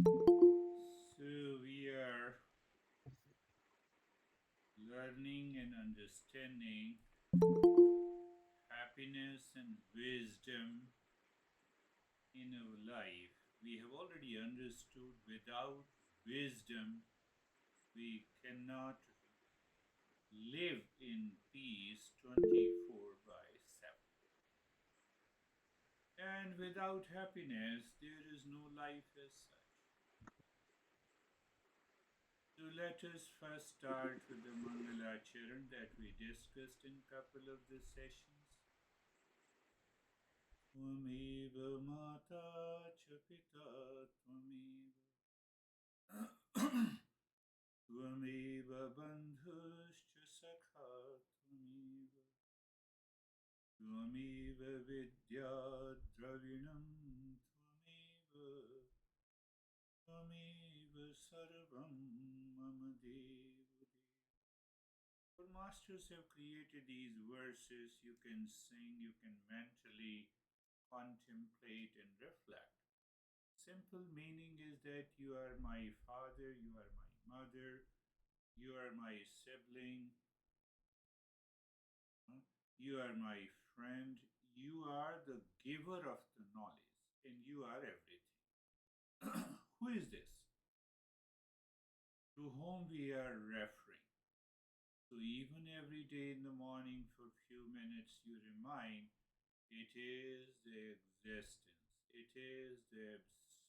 So, we are learning and understanding happiness and wisdom in our life. We have already understood without wisdom, we cannot live in peace 24 by 7. And without happiness, there is no life as such. So let us first start with the Mangalacharan that we discussed in couple of the sessions. Tvameva mata cha pita tvameva tvameva bandhuscha sakha tvameva tvameva vidya dravinam tvameva tvameva sarvam mama devu. Our masters have created these verses you can sing, you can mentally contemplate and reflect. Simple meaning is that you are my father, you are my mother, you are my sibling, you are my friend, you are the giver of the knowledge, and you are everything. Who is this? To whom we are referring. So even every day in the morning for a few minutes you remind it is the existence, it is the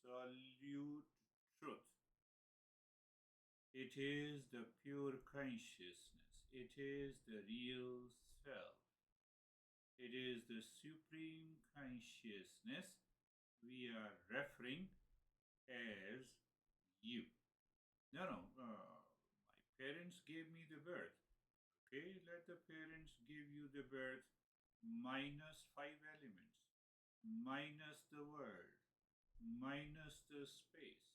absolute truth, it is the pure consciousness, it is the real self, it is the supreme consciousness we are referring as you. No, no, my parents gave me the birth. Okay, let the parents give you the birth minus five elements, minus the word, minus the space.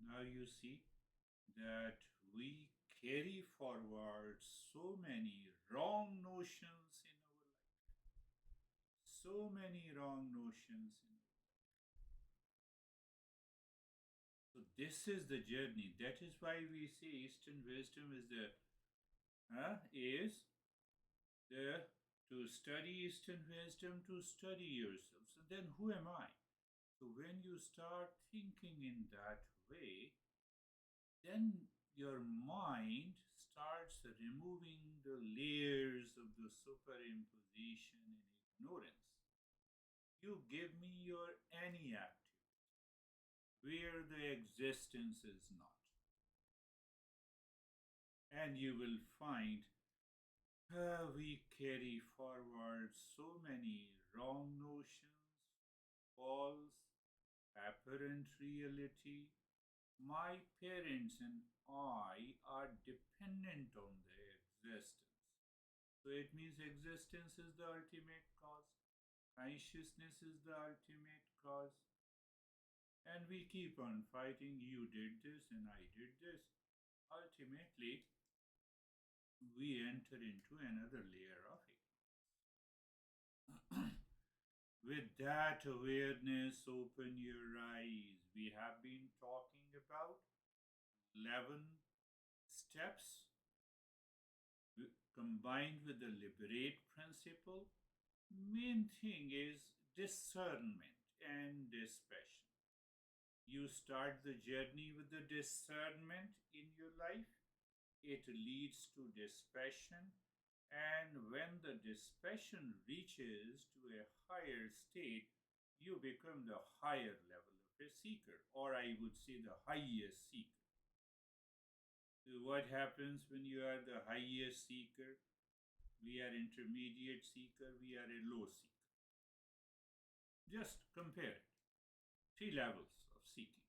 Now you see that we carry forward so many wrong notions in our life. So many wrong notions in our life. So this is the journey. That is why we say Eastern wisdom is the to study Eastern wisdom, to study yourself. So then who am I? So when you start thinking in that way, then your mind starts removing the layers of the superimposition and ignorance. You give me your any activity where the existence is not, and you will find we carry forward so many wrong notions, false, apparent reality. My parents and I are dependent on their existence. So it means existence is the ultimate cause, consciousness is the ultimate cause, and we keep on fighting. You did this and I did this. Ultimately, we enter into another layer of ignorance. With that awareness, open your eyes. We have been talking about 11 steps combined with the liberate principle. Main thing is discernment and dispassion. You start the journey with the discernment in your life, it leads to dispassion, and when the dispassion reaches to a higher state, you become the higher level of a seeker, or I would say the highest seeker. So what happens when you are the highest seeker? We are intermediate seeker, we are a low seeker. Just compare it. Three levels of seeking.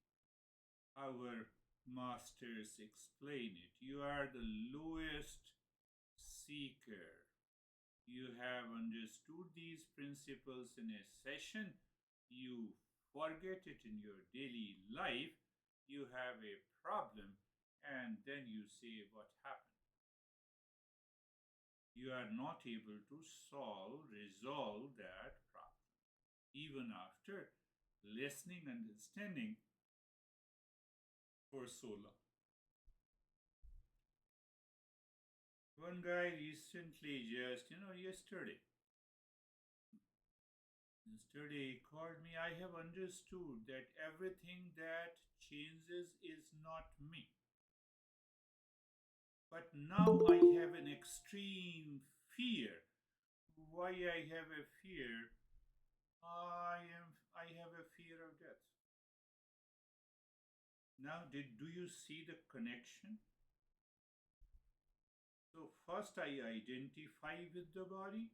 Our masters explain it. You are the lowest seeker. You have understood these principles in a session. You forget it in your daily life. You have a problem, and then you say, what happened? You are not able to resolve that problem. Even after listening, understanding for so long. One guy recently, yesterday he called me. I have understood that everything that changes is not me. But now I have an extreme fear. Why I have a fear? I have a fear of death. Now, do you see the connection? So first I identify with the body,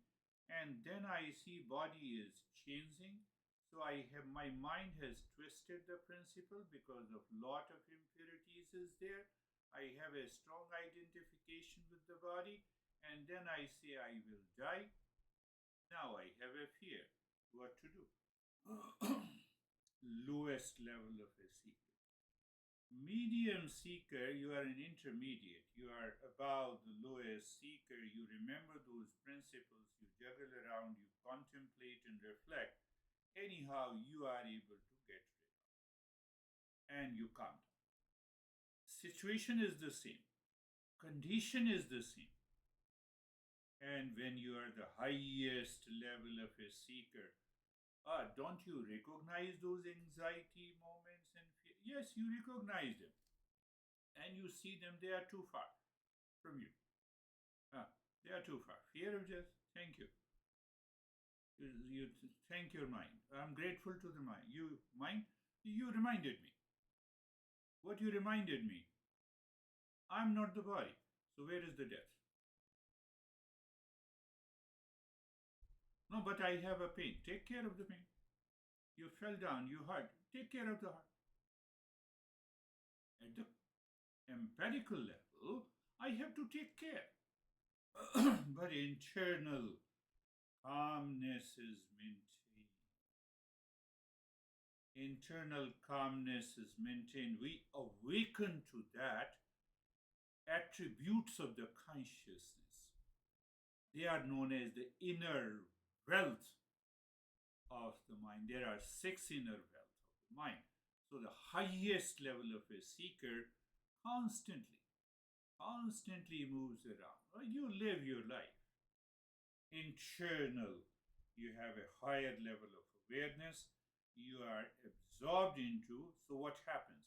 and then I see body is changing. So I have my mind has twisted the principle because of lot of impurities is there. I have a strong identification with the body, and then I say I will die. Now I have a fear. What to do? Lowest level of a seeker. Medium seeker, you are an intermediate. You are above the lowest seeker. You remember those principles, you juggle around, you contemplate and reflect. Anyhow, you are able to get rid of and you calm down. Situation is the same, condition is the same. And when you are the highest level of a seeker, don't you recognize those anxiety moments and fear? Yes, you recognize them. And you see them, they are too far from you. They are too far. Fear of death, thank you. You thank your mind. I'm grateful to the mind. You reminded me. What you reminded me? I'm not the body. So where is the death? No, but I have a pain. Take care of the pain. You fell down, you hurt. Take care of the heart. At the empirical level, I have to take care. But internal calmness is maintained. Internal calmness is maintained. We awaken to that attributes of the consciousness. They are known as the inner wealth of the mind. There are 6 inner wealth of the mind. So the highest level of a seeker constantly moves around. You live your life. Internal, you have a higher level of awareness. You are absorbed into. So what happens?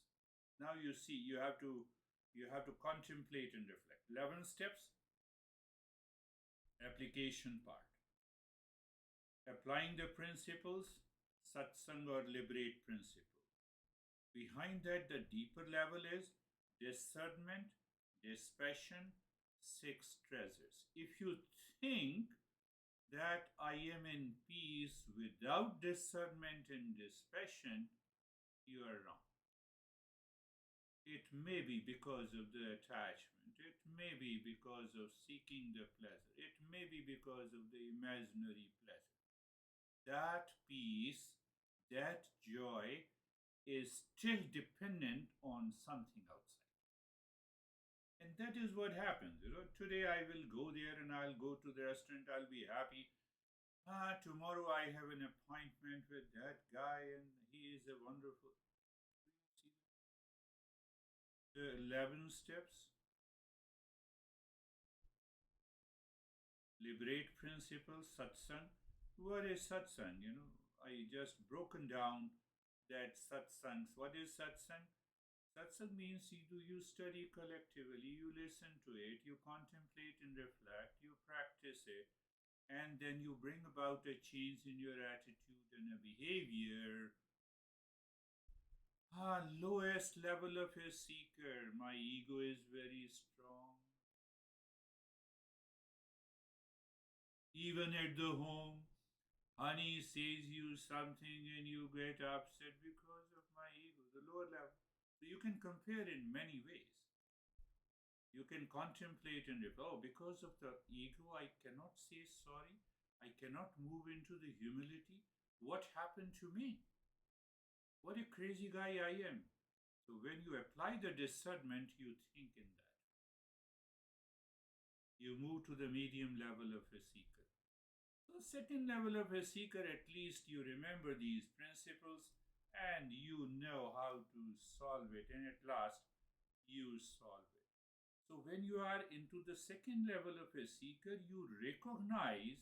Now you see, you have to contemplate and reflect. 11 steps. Application part. Applying the principles, satsang or liberate principle. Behind that, the deeper level is discernment, dispassion, 6 treasures. If you think that I am in peace without discernment and dispassion, you are wrong. It may be because of the attachment. It may be because of seeking the pleasure. It may be because of the imaginary pleasure. That peace, that joy is still dependent on something outside. And that is what happens. Today I will go there and I'll go to the restaurant, I'll be happy. Tomorrow I have an appointment with that guy and he is a wonderful. The 11 steps. Liberate principle, satsang. What is satsang? I just broken down that satsangs. What is satsang? Satsang means you study collectively, you listen to it, you contemplate and reflect, you practice it, and then you bring about a change in your attitude and a behavior. Lowest level of a seeker. My ego is very strong. Even at the home, honey says you something and you get upset because of my ego, the lower level. So you can compare in many ways. You can contemplate and because of the ego, I cannot say sorry. I cannot move into the humility. What happened to me? What a crazy guy I am. So when you apply the discernment, you think in that. You move to the medium level of a seeker. So second level of a seeker, at least you remember these principles. and you know how to solve it, and at last you solve it. So, when you are into the second level of a seeker, you recognize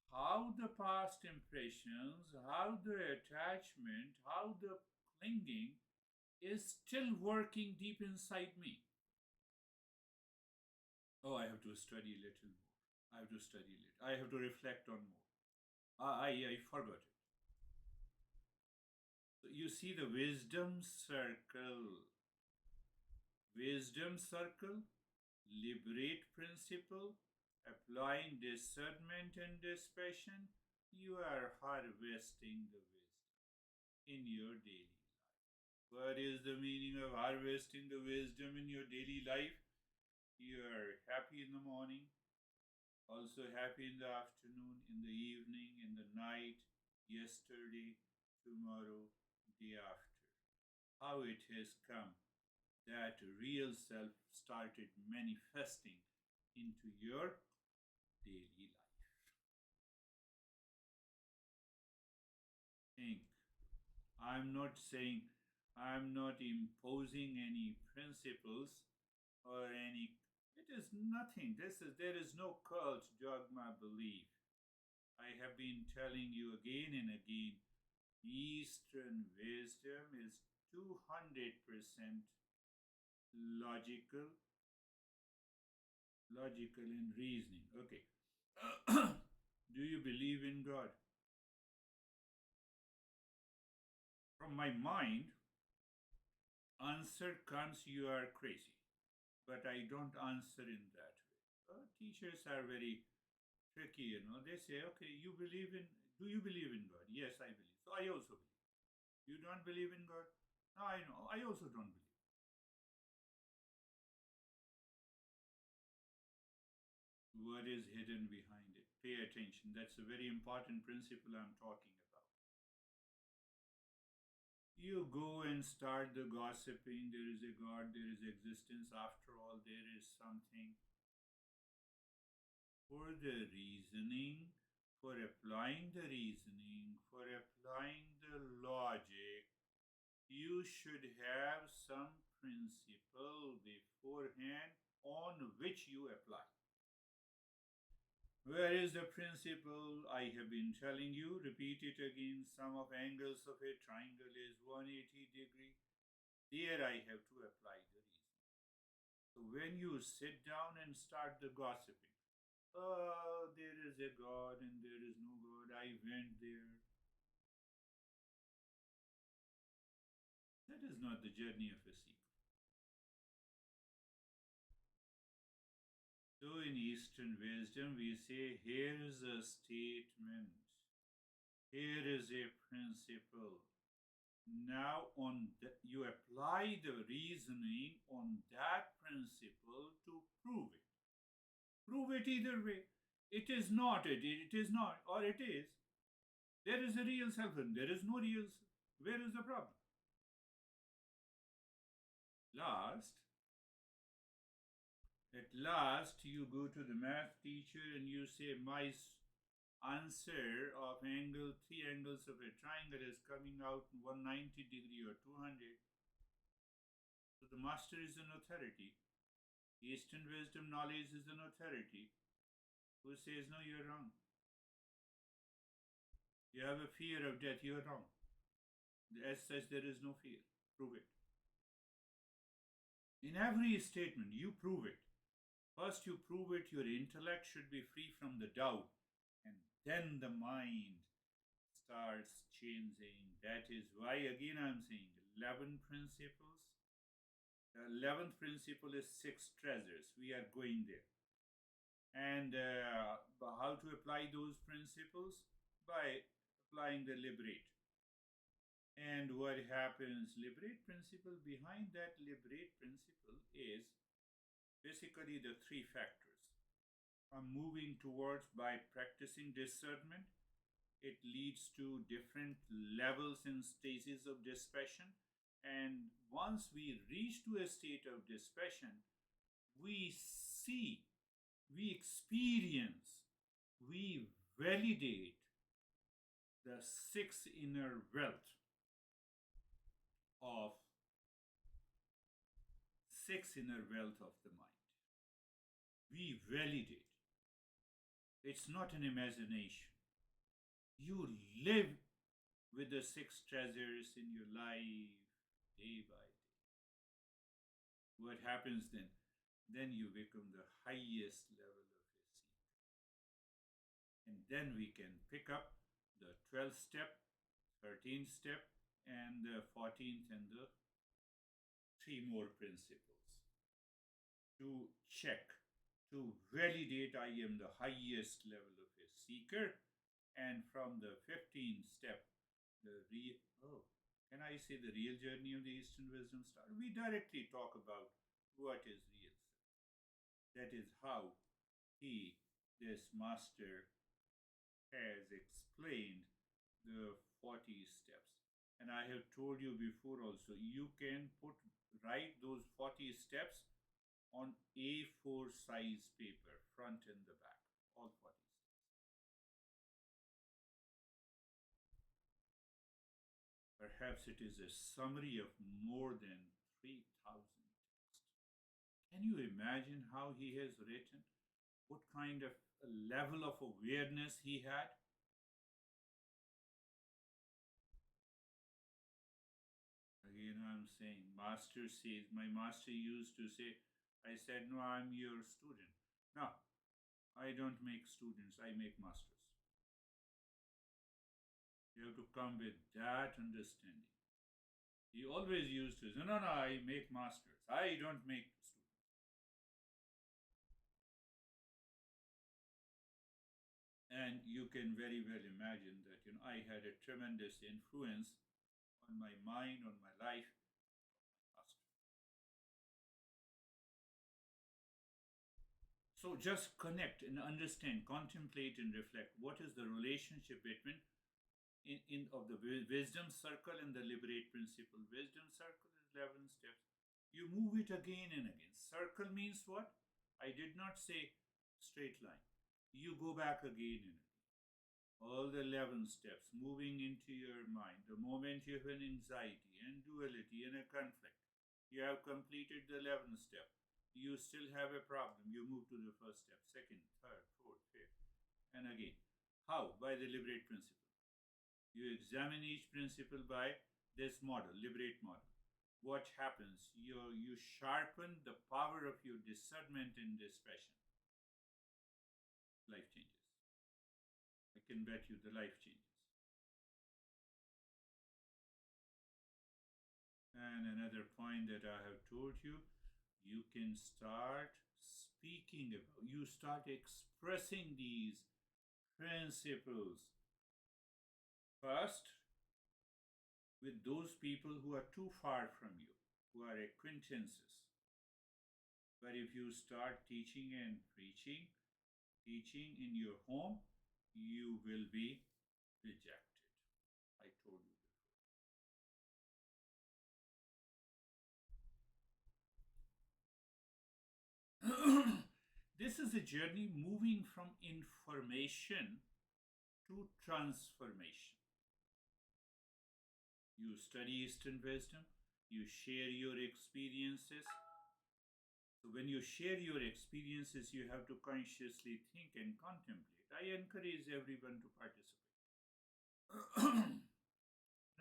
how the past impressions, how the attachment, how the clinging is still working deep inside me. Oh, I have to study a little more. I have to study a little. I have to reflect on more. I forgot it. So you see the wisdom circle, liberate principle, applying discernment and dispassion. You are harvesting the wisdom in your daily life. What is the meaning of harvesting the wisdom in your daily life? You are happy in the morning, also happy in the afternoon, in the evening, in the night, yesterday, tomorrow, day after. How it has come that real self started manifesting into your daily life. Think. I'm not saying, I'm not imposing any principles or any. It is nothing. There is no cult, dogma, belief. I have been telling you again and again, Eastern wisdom is 200% logical, logical in reasoning. Okay. Do you believe in God? From my mind, answer comes, you are crazy. But I don't answer in that way. Teachers are very tricky, you know. They say, okay, do you believe in God? Yes, I believe. So I also believe. You don't believe in God? No, I know. I also don't believe. What is hidden behind it? Pay attention. That's a very important principle I'm talking about. You go and start the gossiping. There is a God, there is existence. After all, there is something. For the reasoning, for applying the reasoning, for applying the logic, you should have some principle beforehand on which you apply. Where is the principle I have been telling you? Repeat it again. Sum of angles of a triangle is 180 degree. There I have to apply the reason. So when you sit down and start the gossiping, oh, there is a God and there is no God, I went there. That is not the journey of a seeker. So in Eastern wisdom, we say, here is a statement, here is a principle. Now, you apply the reasoning on that principle to prove it. Prove it either way. It is not, it is not, or it is. There is a real self and there is no real self. Where is the problem? At last, you go to the math teacher and you say, my answer of three angles of a triangle is coming out 190 degree or 200. So the master is an authority. Eastern wisdom knowledge is an authority who says, no, you're wrong. You have a fear of death, you're wrong. As such, there is no fear. Prove it. In every statement, you prove it. First, you prove it, your intellect should be free from the doubt, and then the mind starts changing. That is why, again, I'm saying 11 principles. The 11th principle is 6 treasures. We are going there. And how to apply those principles? By applying the liberate. And what happens? Liberate principle, behind that liberate principle is basically the 3 factors. I'm moving towards by practicing discernment. It leads to different levels and stages of dispassion. And once we reach to a state of dispassion, we see, we experience, we validate the 6 inner wealth. of six inner wealth of the mind. We validate. It's not an imagination. You live with the six treasures in your life day by day. What happens then? Then you become the highest level of a seeker. And then we can pick up the 12th step, 13th step, and the 14th and the three more principles to check, to validate I am the highest level of a seeker. And from the 15th step, can I say the real journey of the Eastern Wisdom Star? We directly talk about what is real self. That is how this master, has explained the 40 steps. And I have told you before also, you can write those 40 steps on A4 size paper, front and the back, all 40 steps. Perhaps it is a summary of more than 3,000 texts. Can you imagine how he has written? What kind of level of awareness he had? Again, I'm saying, master says, my master used to say, I said, no, I'm your student. No, I don't make students, I make masters. You have to come with that understanding. He always used to say, no, I make masters. I don't make students. And you can very well imagine that, I had a tremendous influence on my mind, on my life, of my master. So just connect and understand, contemplate and reflect. What is the relationship between of the wisdom circle and the liberate principle? Wisdom circle is 11 steps. You move it again and again. Circle means what? I did not say straight line. You go back again and again. All the 11 steps moving into your mind. The moment you have an anxiety and duality and a conflict, you have completed the 11th step. You still have a problem. You move to the first step, second, third, fourth, fifth, and again. How? By the liberate principle. You examine each principle by this model, liberate model. What happens? You sharpen the power of your discernment and dispassion. Life changes. I can bet you the life changes. And another point that I have told you, you can start speaking about, you start expressing these principles first with those people who are too far from you, who are acquaintances. But if you start teaching and preaching, teaching in your home, you will be rejected. I told you before. This is a journey moving from information to transformation. You study Eastern wisdom, you share your experiences. So when you share your experiences, you have to consciously think and contemplate. I encourage everyone to participate.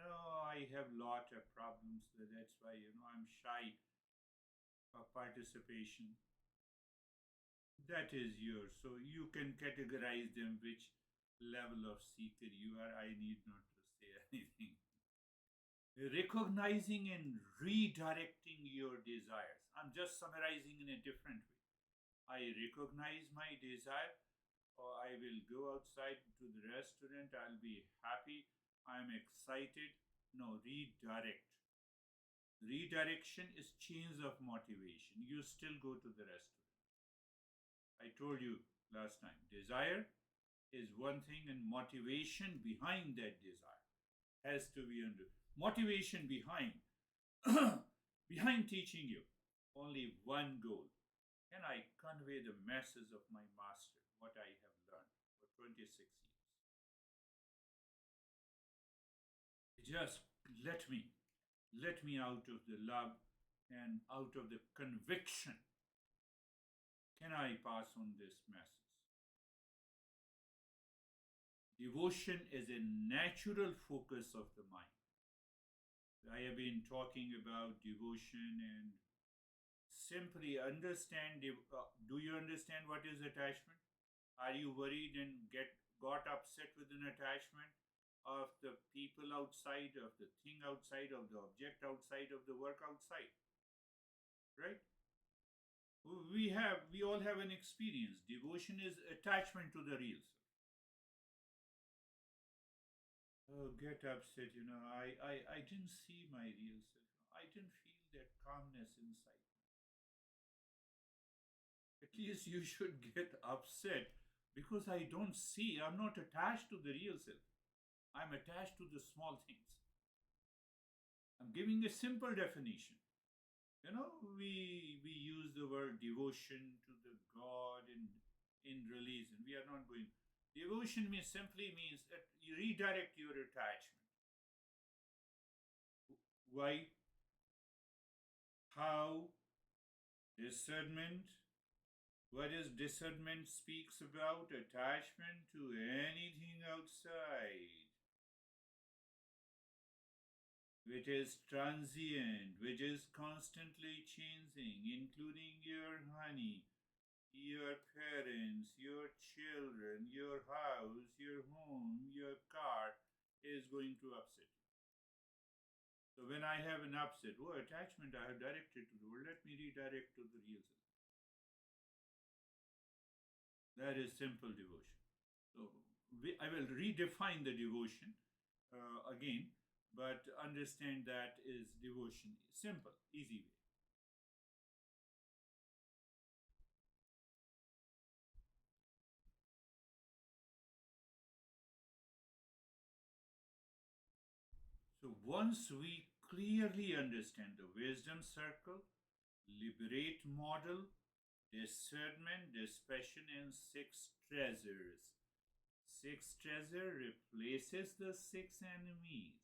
No, I have a lot of problems. That's why, I'm shy of participation. That is yours. So you can categorize them which level of seeker you are. I need not to say anything. Recognizing and redirecting your desires. I'm just summarizing in a different way. I recognize my desire, or I will go outside to the restaurant, I'll be happy, I'm excited. No, redirect. Redirection is change of motivation. You still go to the restaurant. I told you last time, desire is one thing and motivation behind that desire has to be under. Motivation behind behind teaching you only one goal. Can I convey the message of my master, what I have learned for 26 years? Just let me Let me out of the love and out of the conviction. Can I pass on this message? Devotion is a natural focus of the mind. I have been talking about devotion and simply understand. Do you understand what is attachment? Are you worried and got upset with an attachment of the people outside, of the thing outside, of the object outside, of the work outside? Right? We all have an experience. Devotion is attachment to the real self. Oh, get upset, I didn't see my real self. I didn't feel that calmness inside. At least you should get upset because I don't see. I'm not attached to the real self. I'm attached to the small things. I'm giving a simple definition. We use the word devotion to the God in religion. We are not going. Devotion simply means that you redirect your attachment. Why? How? Discernment. What is discernment speaks about? Attachment to anything outside, which is transient, which is constantly changing, including your honey, your parents, your children, your house, your home, your car is going to upset you. So when I have an upset, attachment I have directed to the world, let me redirect to the real self. That is simple devotion. So I will redefine the devotion again, but understand that is devotion. Simple, easy way. So once we clearly understand the wisdom circle, liberate model, discernment, dispassion, and six treasures. Six treasure replaces the six enemies.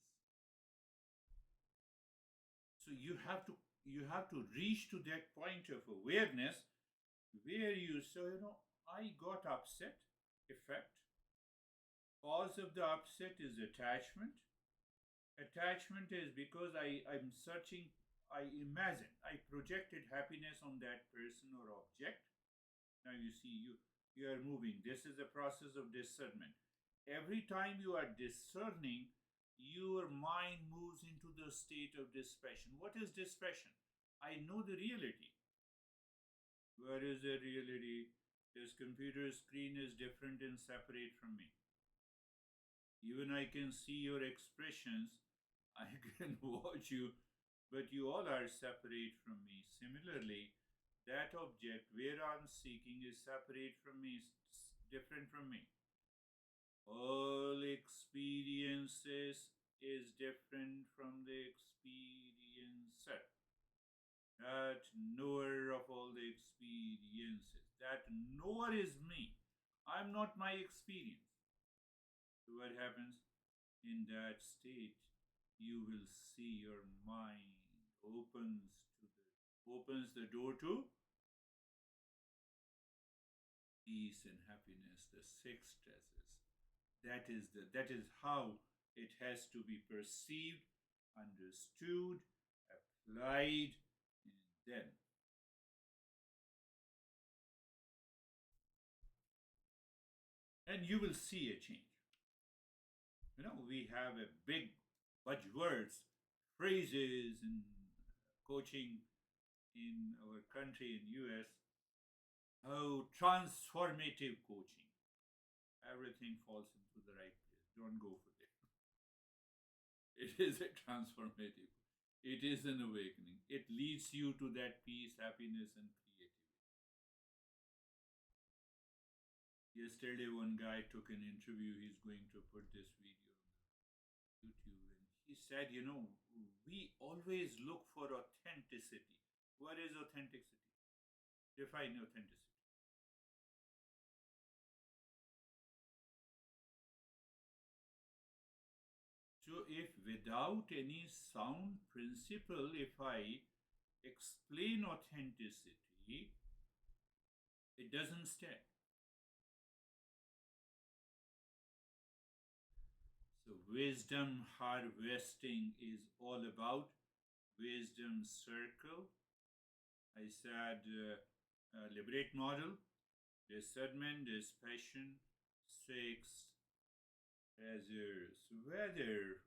So you have to reach to that point of awareness where you say, I got upset. Effect. Cause of the upset is attachment. Attachment is because I'm searching, I imagine, I projected happiness on that person or object. Now you see, you are moving. This is a process of discernment. Every time you are discerning, your mind moves into the state of dispassion. What is dispassion? I know the reality. Where is the reality? This computer screen is different and separate from me. Even I can see your expressions. I can watch you, but you all are separate from me. Similarly, that object where I'm seeking is separate from me, different from me. All experiences is different from the experiencer. That knower of all the experiences. That knower is me. I'm not my experience. So what happens? In that state, you will see your mind opens the door to peace and happiness, the six treasures. That is how it has to be perceived, understood, applied, and then you will see a change. We have a big buzzwords, phrases in coaching in our country in US. Oh, transformative coaching. Everything falls into the right place. Don't go for it. It is a transformative. It is an awakening. It leads you to that peace, happiness, and creativity. Yesterday, one guy took an interview. He's going to put this video on YouTube. And he said, we always look for authenticity. What is authenticity? Define authenticity. So if without any sound principle, if I explain authenticity, it doesn't stand. So, wisdom harvesting is all about wisdom circle. I said liberate model, discernment, dispassion, six treasures. Whether,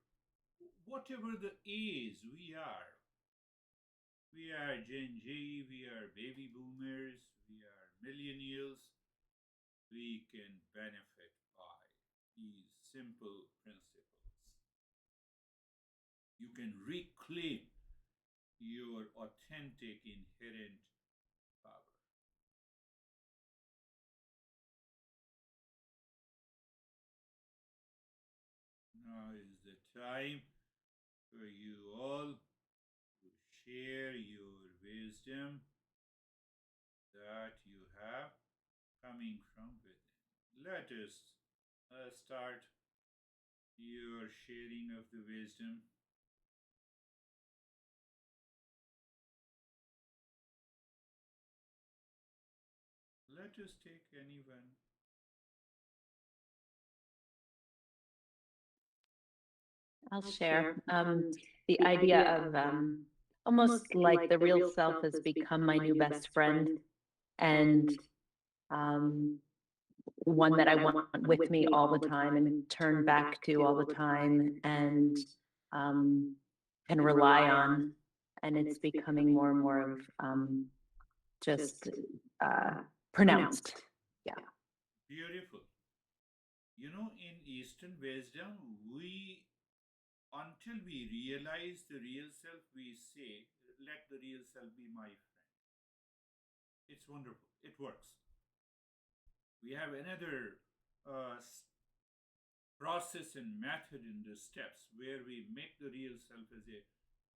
whatever the age we are, we are Gen Z, we are baby boomers, we are millennials, we can benefit by these simple principles. You can reclaim your authentic inherent power. Now is the time for you all to share your wisdom that you have coming from within. Let us start your sharing of the wisdom. Let us take anyone. I'll share. The idea of almost like the real self has become my new best friend, and one that I want with me all the time and turn back to all the time, and can rely on. And it's becoming more and more of just pronounced. Yeah. Beautiful. You know, in Eastern wisdom, we, until we realize the real self, we say, let the real self be my friend. It's wonderful. It works. We have another process and method in the steps where we make the real self as a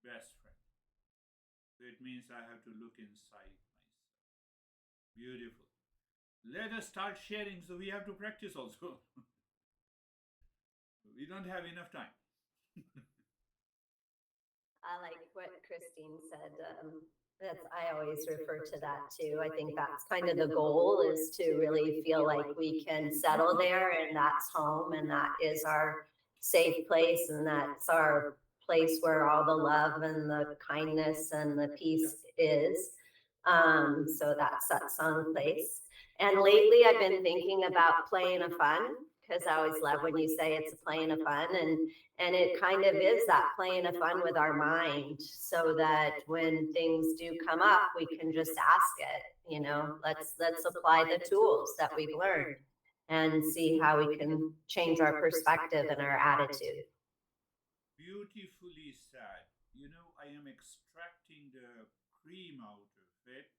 best friend. So it means I have to look inside myself. Beautiful. Let us start sharing. So we have to practice also. We don't have enough time. I like what Christine said. I always refer to that too. I think that's kind of the goal, is to really feel like we can settle there and that's home and that is our safe place and that's our place where all the love and the kindness and the peace is. So that's that song place. And lately I've been thinking about playing a fun, because I always love when you say it's a playing a fun, and it kind of is that playing a fun with our mind, so that when things do come up, we can just ask it, let's apply the tools that we've learned and see how we can change our perspective and our attitude. Beautifully said. You know, I am extracting the cream out of it.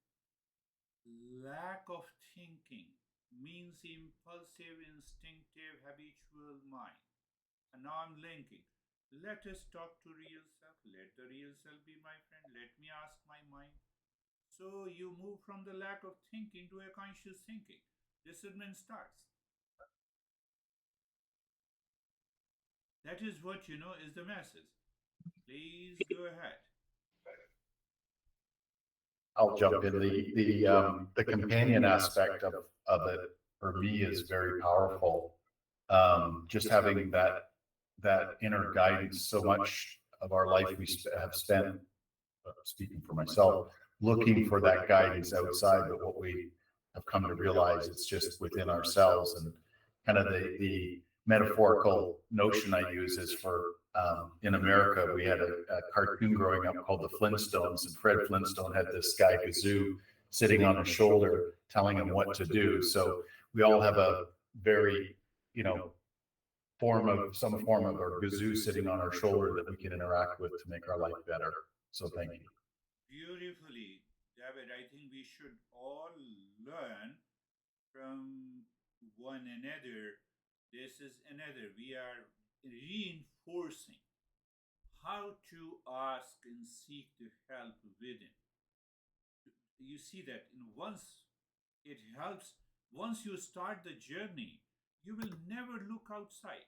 Lack of thinking means impulsive, instinctive, habitual mind. And now I'm linking. Let us talk to real self. Let the real self be my friend. Let me ask my mind. So you move from the lack of thinking to a conscious thinking. Discernment starts. That is what you know is the message. Please go ahead. I'll jump in. The companion aspect of it for me is very powerful. Just having that inner guidance. So much of our life we have spent, speaking for myself, looking for that guidance outside. But what we have come to realize, it's just within ourselves. And kind of the metaphorical notion I use is for in America, we had a cartoon growing up called the Flintstones, and Fred Flintstone had this guy Gazoo sitting on his shoulder telling him what to do. So we all have a very, some form of our Gazoo sitting on our shoulder that we can interact with to make our life better. So thank you. Beautifully, David. I think we should all learn from one another. This is another. We are reinforcing how to ask and seek the help within. You see that once it helps, once you start the journey, you will never look outside.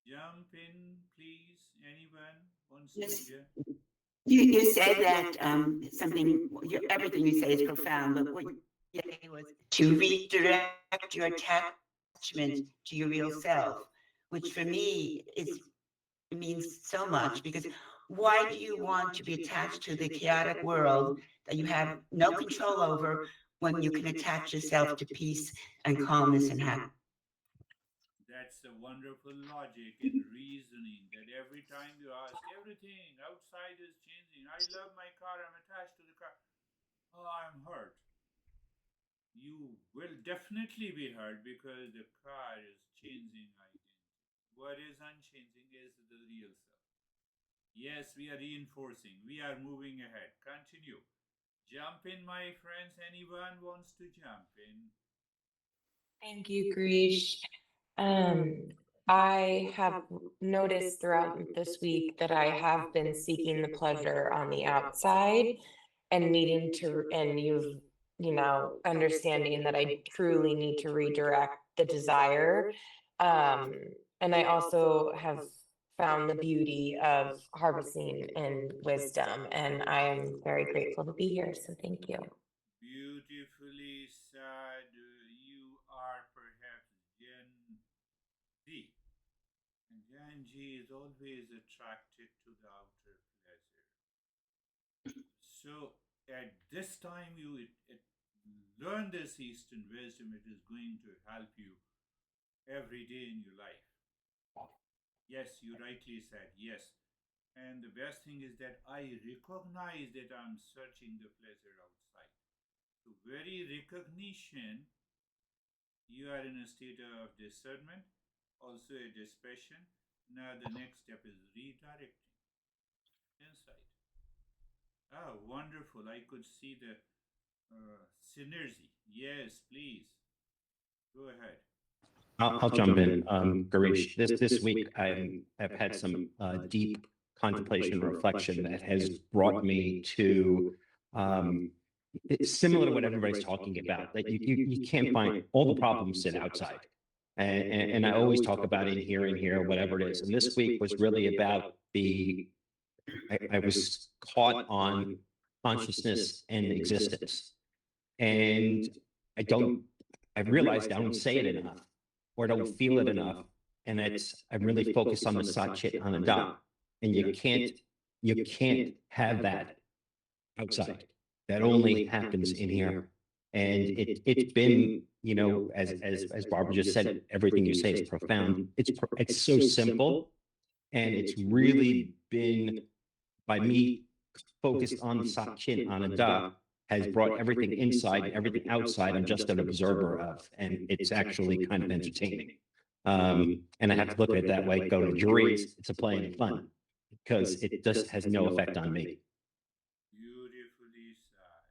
Jump in, please. Anyone wants Yes. to jump? You said that everything you say is profound, but what you said was to redirect your attachment to your real self, which for me means so much, because why do you want to be attached to the chaotic world that you have no control over when you can attach yourself to peace and calmness and happiness? That's the wonderful logic and reasoning that every time you ask, everything outside is changing. I love my car, I'm attached to the car. Oh, I'm hurt. You will definitely be hurt because the car is changing identity. What is unchanging is the real self. Yes, we are reinforcing, we are moving ahead. Continue. Jump in, my friends. Anyone wants to jump in? Thank you, Girish. I have noticed throughout this week that I have been seeking the pleasure on the outside and needing to, and understanding that I truly need to redirect the desire. And I also have found the beauty of harvesting and wisdom, and I am very grateful to be here. So thank you. Beautifully said. You are perhaps Gen Z. And Gen Z is always attracted to the outer pleasure. So at this time learn this Eastern wisdom. It is going to help you every day in your life. Yes, you rightly said yes. And the best thing is that I recognize that I'm searching the pleasure outside. So very recognition, you are in a state of discernment, also a dispassion. Now the next step is redirecting inside. Ah, wonderful. I could see the synergy. Yes, please. Go ahead. I'll jump in, Girish. This week I've had some deep contemplation and reflection that has brought me to it's similar to what everybody's talking about. That you can't find all the problems sit outside, and I always talk about in here, whatever it is. And this week was really about I was caught on consciousness and existence, and I realized I don't say it enough or don't feel it enough. And I'm really focused on the sat chit ananda. And you can't have that outside. That only happens in here. And it's been, as Barbara just said, everything you say is profound. It's so simple. And it's really been, by me focused on sat chit ananda, has brought everything inside, everything outside. I'm just an observer of, and it's actually kind of entertaining. And I have to look at it that way. Go to juries, it's a play and fun, because it just has no effect on me. Beautifully said.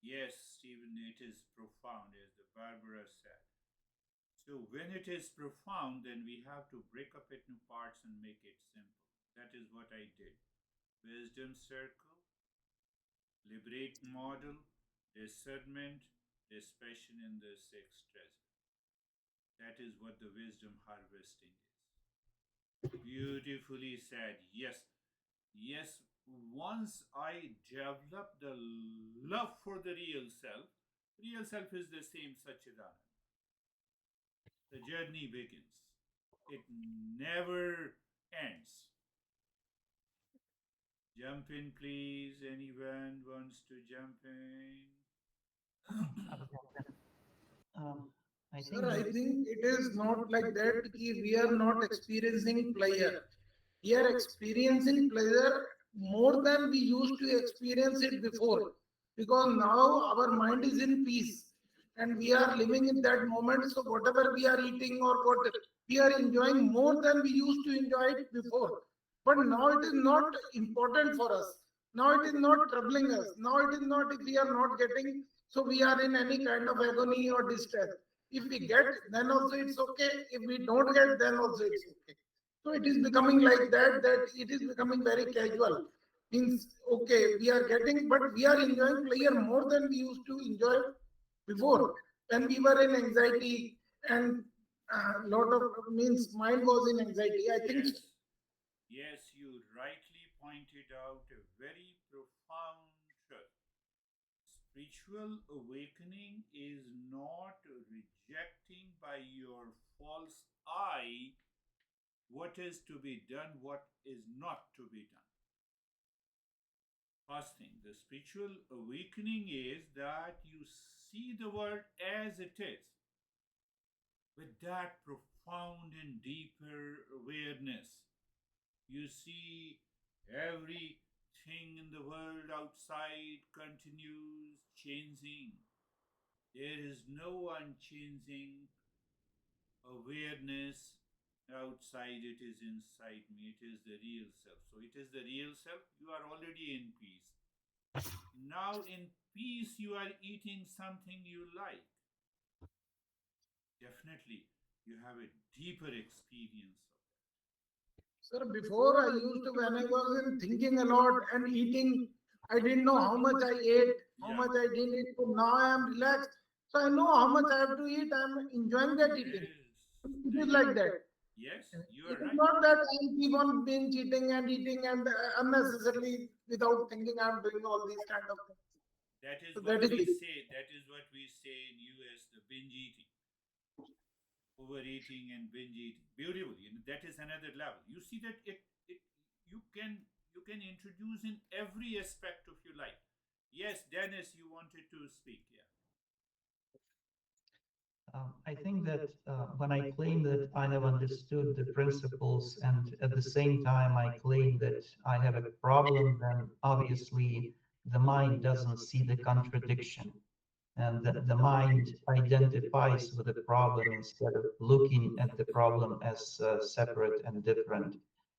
Yes, Stephen, it is profound, as the Barbara said. So when it is profound, then we have to break up it into parts and make it simple. That is what I did. Wisdom circle, liberate model, discernment, dispassion, and the sixth treasure. That is what the wisdom harvesting is. Beautifully said. Yes. Yes, once I develop the love for the real self is the same Satchidanand. The journey begins. It never ends. Jump in, please. Anyone wants to jump in? Sir, I think it is not like that. We are not experiencing pleasure. We are experiencing pleasure more than we used to experience it before. Because now our mind is in peace and we are living in that moment. So whatever we are eating or what we are enjoying more than we used to enjoy it before. But now it is not important for us. Now it is not troubling us. Now it is not, if we are not getting, so we are in any kind of agony or distress. If we get, then also it's okay. If we don't get, then also it's okay. So it is becoming like that it is becoming very casual. Means, okay, we are getting, but we are enjoying pleasure more than we used to enjoy before. When we were in anxiety and lot of means mind was in anxiety. I think so. Yes, you rightly pointed out a very profound truth. Spiritual awakening is not rejecting by your false eye what is to be done, what is not to be done. First thing, the spiritual awakening is that you see the world as it is with that profound and deeper awareness. You see everything in the world outside continues changing. There is no unchanging awareness outside, it is inside me. It is the real self. So it is the real self. You are already in peace. Now, in peace, you are eating something you like. Definitely, you have a deeper experience of that. Sir, before I used to, when I was in thinking a lot and eating, I didn't know how much I ate, how much I didn't eat. So now I am relaxed. So I know how much I have to eat. I am enjoying that eating. It is like that. Yes, you It are is right. not that I keep on binge eating and eating and unnecessarily without thinking I am doing all these kind of things. That is So what that is we it. say. That is what we say in US, the binge eating, overeating and binge eating. Beautifully, and that is another level. You see that it you can introduce in every aspect of your life. Yes, Dennis, you wanted to speak. Yeah. I think that when I claim that I have understood the principles and at the same time I claim that I have a problem, then obviously the mind doesn't see the contradiction. And the mind identifies with the problem instead of looking at the problem as separate and different.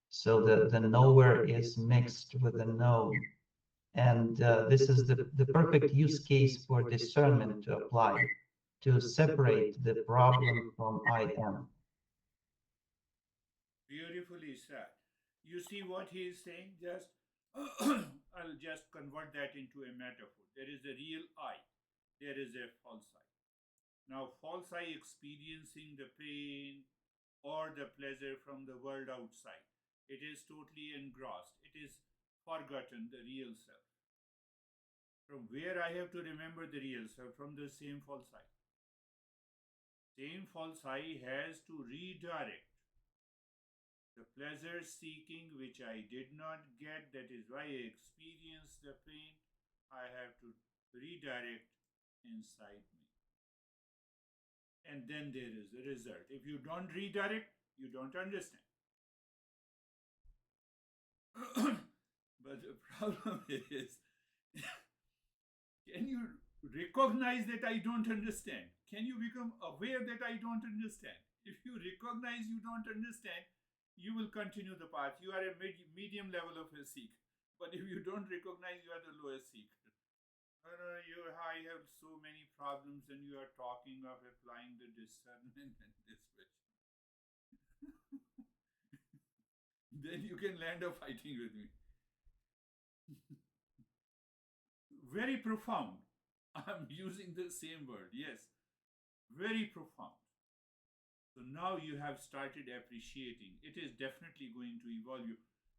So the knower is mixed with the known. And this is the perfect use case for discernment to apply, to separate the problem from I am. Beautifully said. You see what he is saying? Just I'll just convert that into a metaphor. There is a real I. There is a false I. Now, false I experiencing the pain or the pleasure from the world outside. It is totally engrossed. It is forgotten the real self. From where I have to remember the real self? From the same false I. Same false I has to redirect the pleasure seeking which I did not get. That is why I experienced the pain. I have to redirect inside me. And then there is a result. If you don't redirect, you don't understand. But the problem is, can you recognize that I don't understand? Can you become aware that I don't understand? If you recognize you don't understand, you will continue the path. You are a medium level of a seeker. But if you don't recognize, you are the lowest seeker. I have so many problems, and you are talking of applying the discernment and discretion. Then you can land up fighting with me. Very profound. I'm using the same word. Yes, very profound. So now you have started appreciating. It is definitely going to evolve you.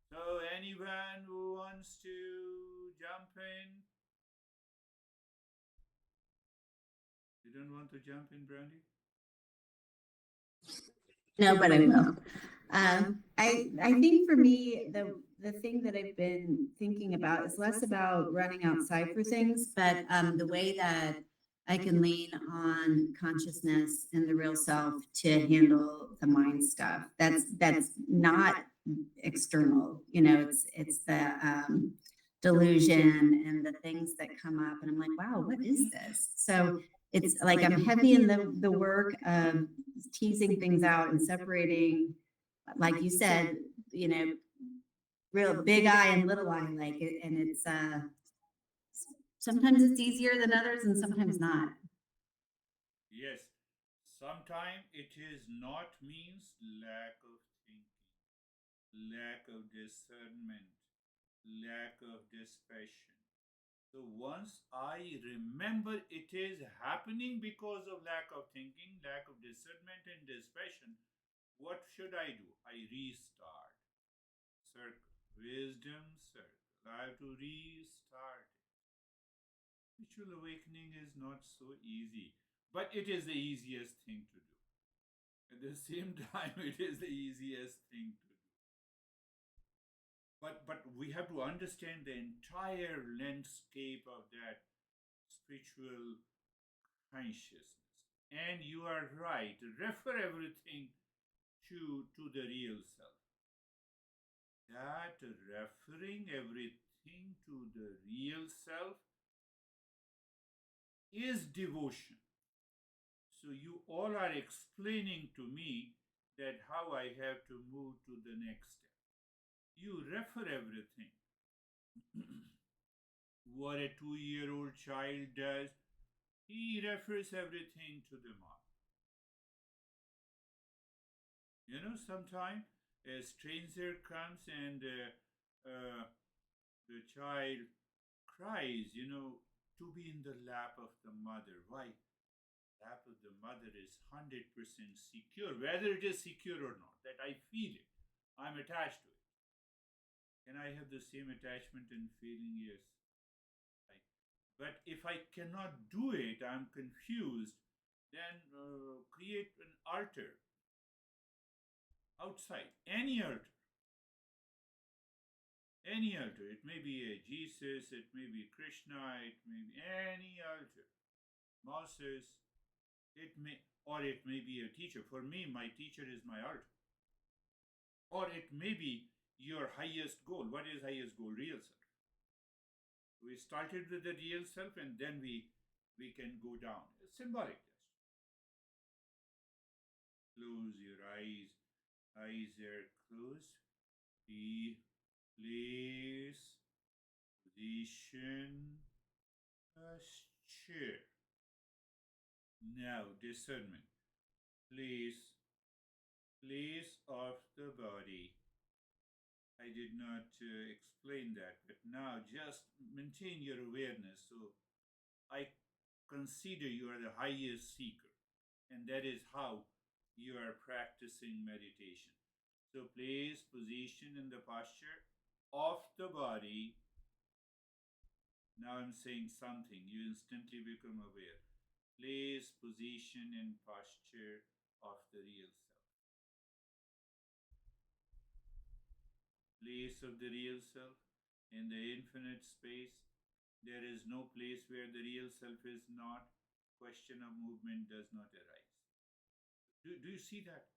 So anyone who wants to jump in? You don't want to jump in, Brandy? No, but I will. I think for me, the thing that I've been thinking about is less about running outside for things, but the way that I can lean on consciousness and the real self to handle the mind stuff. That's not external. You know, it's the delusion and the things that come up, and I'm like, wow, what is this? So it's like I'm heavy in the work of teasing things out and separating, like you said, you know, real big I and little I, like it, and it's sometimes it's easier than others and sometimes not. Yes. Sometimes it is not means lack of thinking, lack of discernment, lack of dispassion. So once I remember it is happening because of lack of thinking, lack of discernment and dispassion, what should I do? I restart. Circle. Wisdom circle. I have to restart it. Spiritual awakening is not so easy, but it is the easiest thing to do. At the same time, it is the easiest thing to do. But we have to understand the entire landscape of that spiritual consciousness. And you are right. Refer everything to the real self. That referring everything to the real self is devotion. So you all are explaining to me that how I have to move to the next step. You refer everything. What a 2-year-old child does, he refers everything to the mom. You know, sometimes a stranger comes and the child cries, to be in the lap of the mother. Why? Lap of the mother is 100% secure, whether it is secure or not, that I feel it. I'm attached to it. Can I have the same attachment and feeling? Yes. But if I cannot do it, I'm confused, then create an altar outside, any altar. Any altar. It may be a Jesus, it may be Krishna, it may be any altar. Moses, it may be a teacher. For me, my teacher is my altar. Or it may be your highest goal. What is highest goal? Real self. We started with the real self and then we can go down. A symbolic test. Close your eyes. Eyes are closed. Place, position, posture. Now discernment. Place of the body. I did not explain that, but now just maintain your awareness. So I consider you are the highest seeker, and that is how you are practicing meditation. So place, position, and the posture of the body. Now I'm saying something, you instantly become aware. Place, position, and posture of the real self. Place of the real self in the infinite space. There is no place where the real self is not. Question of movement does not arise. Do you see that?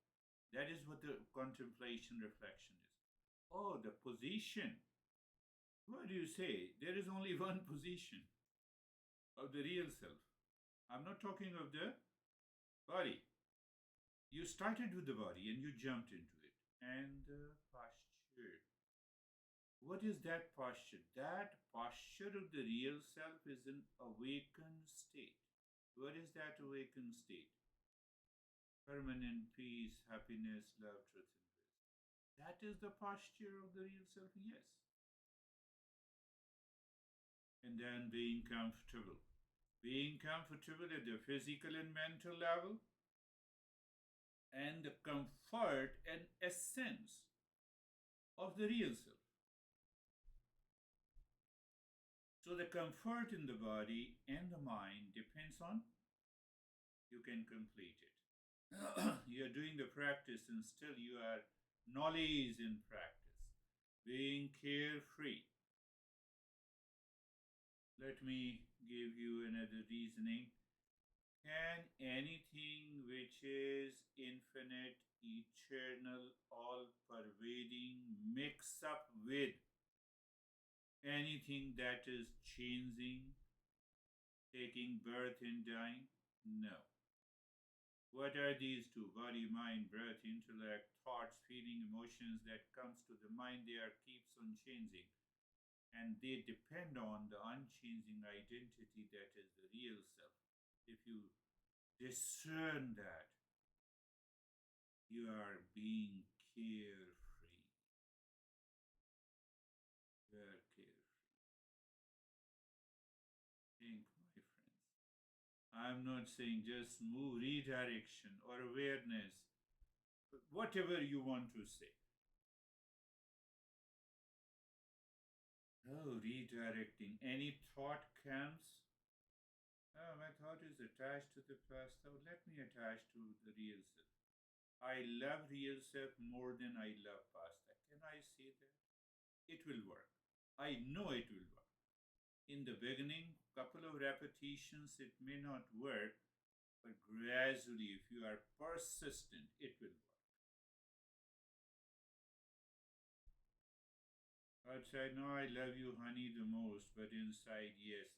That is what the contemplation reflection is. Oh, the position. What do you say? There is only one position of the real self. I'm not talking of the body. You started with the body and you jumped into it. And the posture. What is that posture? That posture of the real self is an awakened state. What is that awakened state? Permanent peace, happiness, love, truth, and bliss. That is the posture of the real self, yes. And then being comfortable. Being comfortable at the physical and mental level. And the comfort and essence of the real self. So the comfort in the body and the mind depends on you can complete it. You are doing the practice and still you are knowledge in practice. Being carefree. Let me give you another reasoning. Can anything which is infinite, eternal, all-pervading mix up with anything that is changing, taking birth and dying? No. What are these two? Body, mind, breath, intellect, thoughts, feeling, emotions that comes to the mind, they are keeps on changing. And they depend on the unchanging identity that is the real self. If you discern that, you are being carefree. You are carefree. I'm not saying just move, redirection or awareness, whatever you want to say. Oh, redirecting. Any thought comes. Oh, my thought is attached to the past. So let me attach to the real self. I love real self more than I love past. Can I say that? It will work. I know it will work. In the beginning, couple of repetitions, it may not work, but gradually, if you are persistent, it will work. Outside, no, I love you, honey, the most, but inside, yes.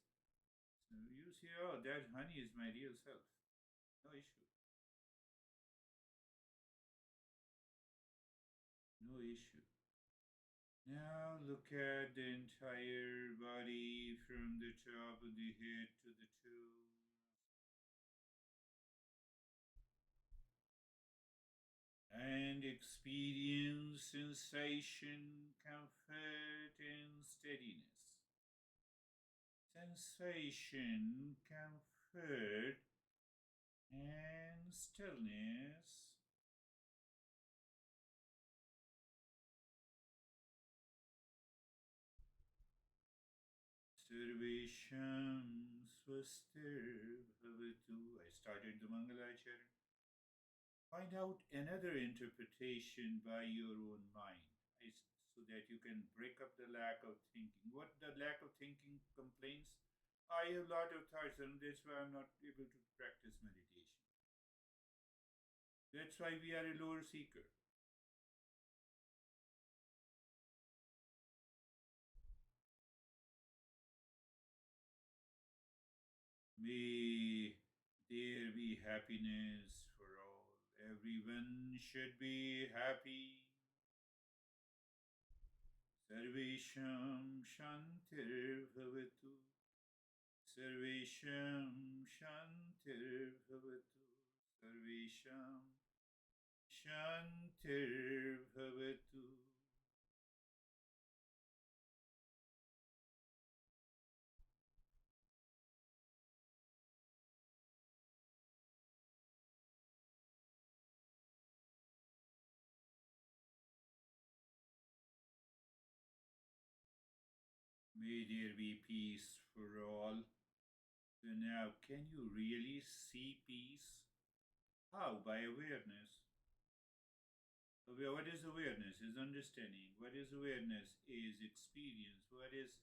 So you see, oh, that honey is my real self. No issue. No issue. Now look at the entire body from the top of the head to the toes. And experience sensation, comfort, and steadiness. Sensation, comfort, and stillness. Sarvesham swastir bhavatu. I started the Mangalacharya. Find out another interpretation by your own mind so that you can break up the lack of thinking. What the lack of thinking complains? I have a lot of thoughts and that's why I'm not able to practice meditation. That's why we are a lower seeker. May there be happiness for all. Everyone should be happy. Sarvesham Shantir Bhavatu. Sarvesham Shantir Bhavatu. Sarvesham Shantir Bhavatu. May there be peace for all. So now, can you really see peace? How? By awareness. What is awareness? Is understanding. What is awareness? Is experience. What is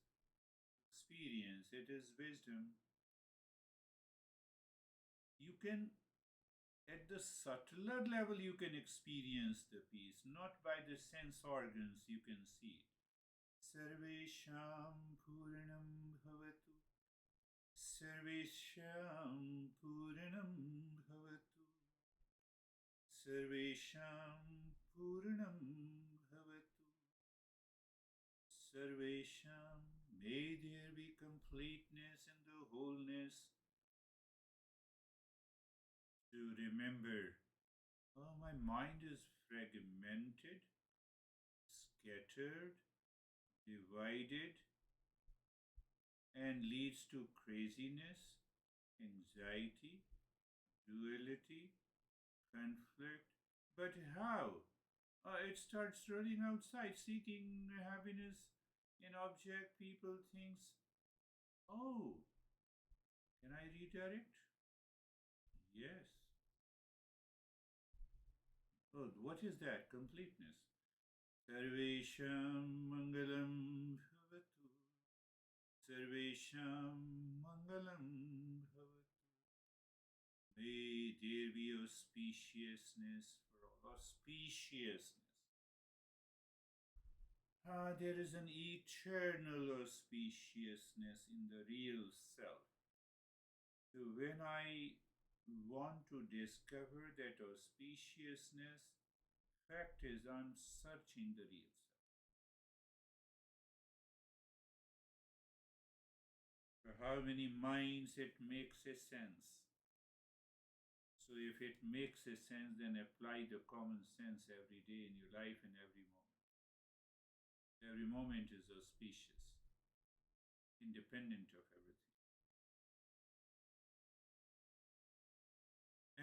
experience? It is wisdom. You can, at the subtler level, you can experience the peace, not by the sense organs you can see it. Sarvesham Puranam Bhavatu. Sarvesham Puranam Bhavatu. Sarvesham Puranam Bhavatu. Sarvesham. May there be completeness in the wholeness. To remember, oh, my mind is fragmented, scattered, divided, and leads to craziness, anxiety, duality, conflict. But how? It starts running outside, seeking happiness in object, people, things. Oh, can I redirect? Yes. Oh, what is that? Completeness. Sarvesham Mangalam Bhavatu. Sarvesham Mangalam Bhavatu. May there be auspiciousness for all. Auspiciousness. There is an eternal auspiciousness in the real self. So when I want to discover that auspiciousness, fact is I'm searching the real self. For how many minds it makes a sense. So if it makes a sense, then apply the common sense every day in your life and every moment. Every moment is auspicious, independent of everything.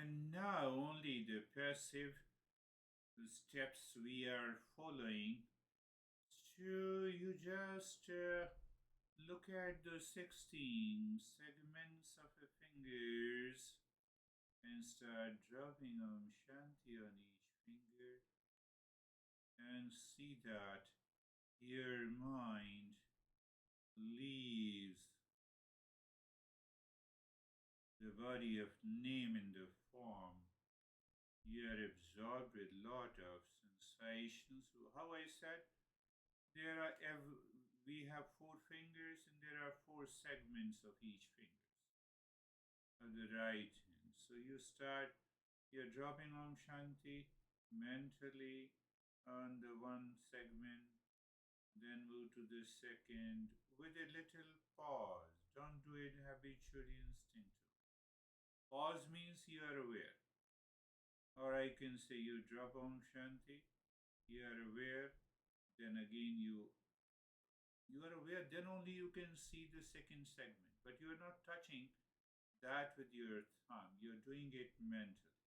And now only the passive steps we are following. So you just look at the 16 segments of the fingers and start dropping Shanti on each finger and see that your mind leaves the body of name in the form. You are absorbed with lot of sensations. How I said, we have 4 fingers and there are 4 segments of each finger of the right hand. So you're dropping Shanti mentally on the one segment, then move to the second with a little pause. Don't do it habitually, instinctively. Pause means you are aware. Or I can say you drop Shanti, you are aware, then again you are aware, then only you can see the second segment. But you are not touching that with your thumb, you're doing it mentally.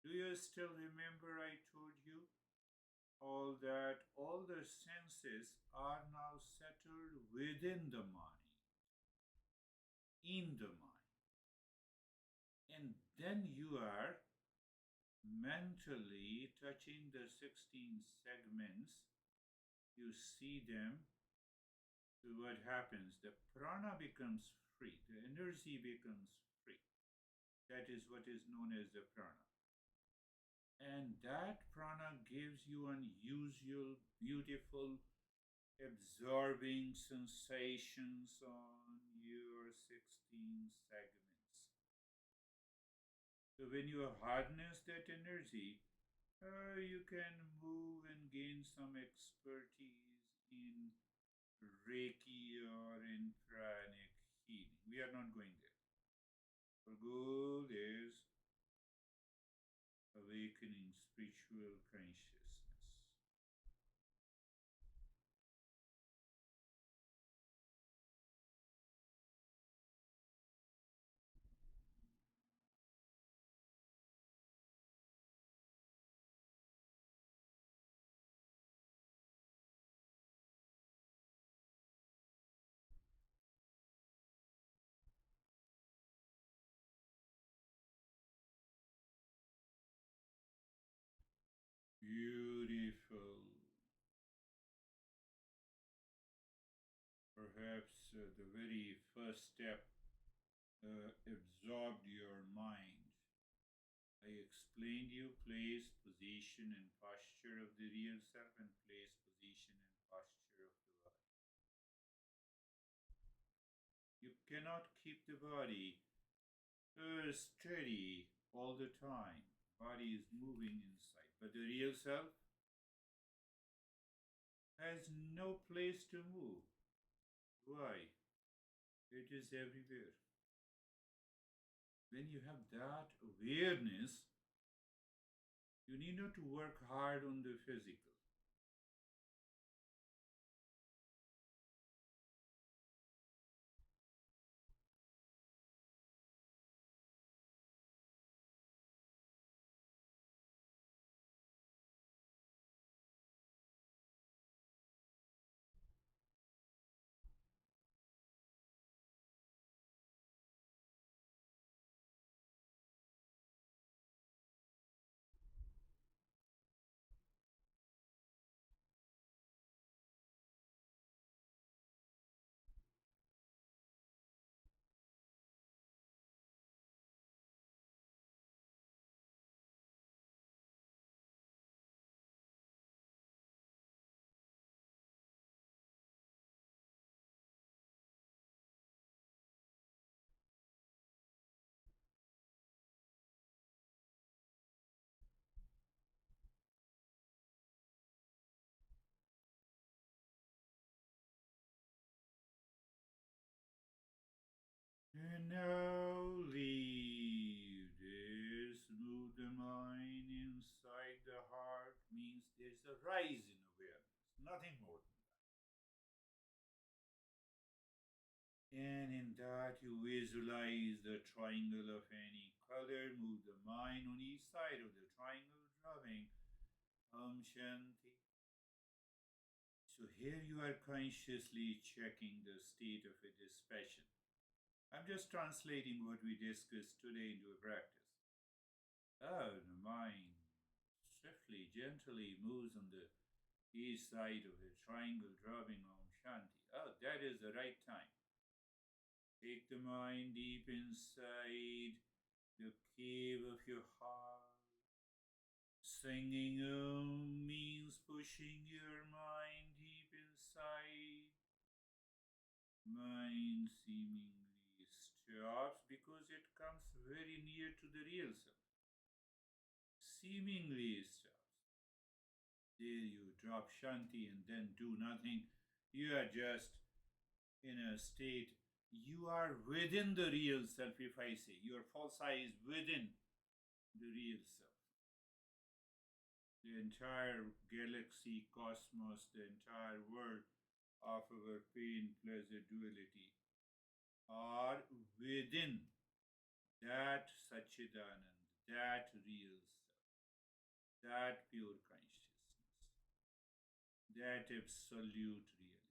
Do you still remember I told you all the senses are now settled within the mind, in the mind. And then you are mentally touching the 16 segments. You see them. So what happens? The prana becomes free. The energy becomes free. That is what is known as the prana. And that prana gives you unusual, beautiful, absorbing sensations on your 16 segments. So when you harness that energy, you can move and gain some expertise in Reiki or in pranic healing. We are not going there. Our goal is awakening spiritual consciousness. Beautiful. Perhaps the very first step absorbed your mind. I explained you place, position, and posture of the real self, and place, position, and posture of the body. You cannot keep the body steady all the time. Body is moving inside, but the real self has no place to move. Why? It is everywhere. When you have that awareness, you need not to work hard on the physical. And now leave this, move the mind inside the heart, means there's a rise in awareness, nothing more than that. And in that you visualize the triangle of any color, move the mind on each side of the triangle, drumming Om Shanti. So here you are consciously checking the state of a dispassion. I'm just translating what we discussed today into a practice. Oh, the mind swiftly, gently moves on the each side of the triangle, drumming Om Shanti. Oh, that is the right time. Take the mind deep inside the cave of your heart. Singing Om means pushing your mind deep inside. Mind seemingly stops because it comes very near to the real self. Seemingly stops. There you drop Shanti and then do nothing. You are just in a state. You are within the real self, if I say. Your false I is within the real self. The entire galaxy, cosmos, the entire world of our pain, pleasure, duality are within that Satchidanand, that real self, that pure consciousness, that absolute reality.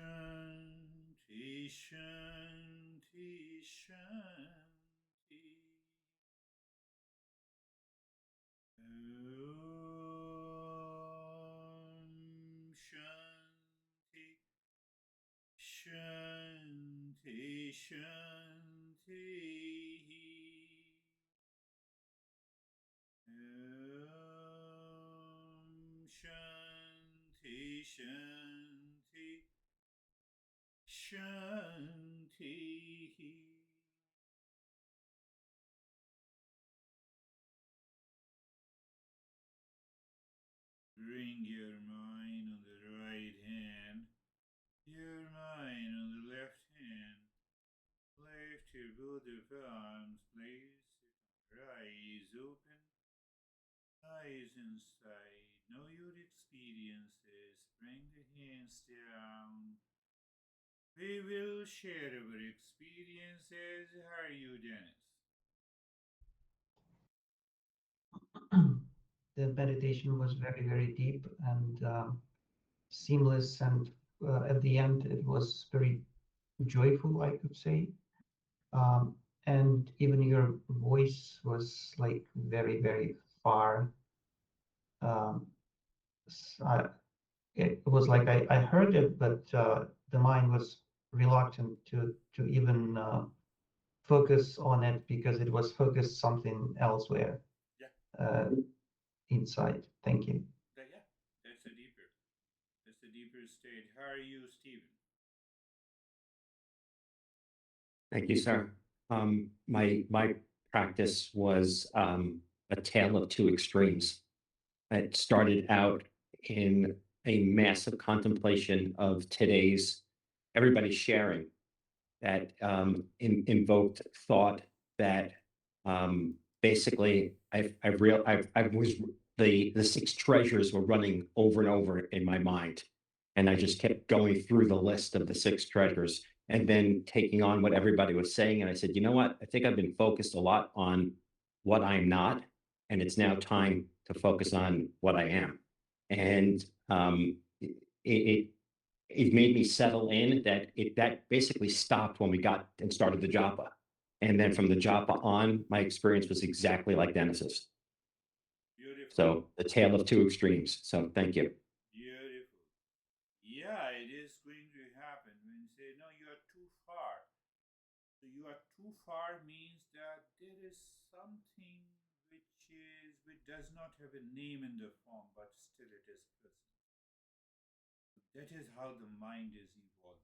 Shanti, Shanti, Shanti. Om Shanti, Shanti, Shanti. Om Shanti, Shanti, Shanti. Bring your mind on the right hand, your mind on the left hand. Lift your both of arms, place your eyes open, eyes inside. Know your experiences. Bring the hands down. We will share our experiences. How are you, Dennis? The meditation was very, very deep and seamless, and at the end it was very joyful, I could say. And even your voice was like very, very far. It was like I heard it, but the mind was reluctant to even focus on it because it was focused something elsewhere. Yeah. Inside. Thank you. Yeah, that's a deeper state. How are you, Stephen? Thank you, sir. My practice was a tale of two extremes. It started out in a massive contemplation of today's everybody sharing that invoked thought that basically I was the six treasures were running over and over in my mind, and I just kept going through the list of the six treasures and then taking on what everybody was saying, and I said, you know what, I think I've been focused a lot on what I'm not, and it's now time to focus on what I am. And it it made me settle in that basically stopped when we got and started the japa. And then from the japa on, my experience was exactly like Dennis's. Beautiful. So the tale of two extremes. So thank you. Beautiful. Yeah, it is going to happen when you say, no, you are too far. So you are too far means that there is something which does not have a name in the form, but still it is present. That is how the mind is evolving.